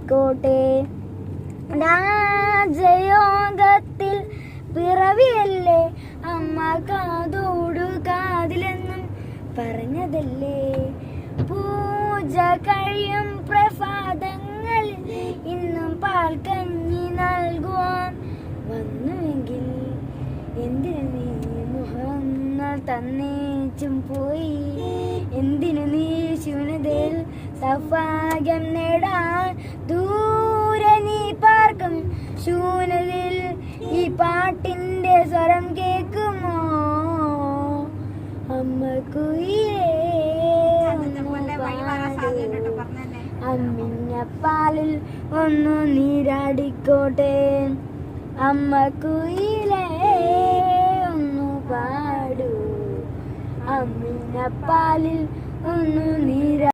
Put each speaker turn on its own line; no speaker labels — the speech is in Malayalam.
നീരാടിക്കോട്ടെ. രാജയോഗത്തിൽ പിറവിയല്ലേ അമ്മ കാതോടു കാതിലെന്നും പറഞ്ഞതല്ലേ. പൂജ കഴിയും പ്രഭാതങ്ങളിൽ ഇന്നും പാൽക്കഞ്ഞി നൽകുവാൻ വന്നുവെങ്കിൽ എന്തിനു നീ മുഖങ്ങൾ തന്നേച്ചും പോയി. എന്തിനു നീ ശൂന്യതയിൽ സൗഭാഗ്യം നേടാൻ ദൂരെ നീ പാർക്കും ശൂന്യതയിൽ ഈ പാട്ടിന്റെ സ്വരം കേൾക്കുമോ. അമ്മക്കുയിലേ അമ്മിഞ്ഞപ്പാലിൽ ഒന്നു നീരാടിക്കോട്ടെ. അമ്മക്കുയിലേ ഒന്നു പാടൂ. അമ്മിഞ്ഞപ്പാലിൽ ഒന്നു നീരാ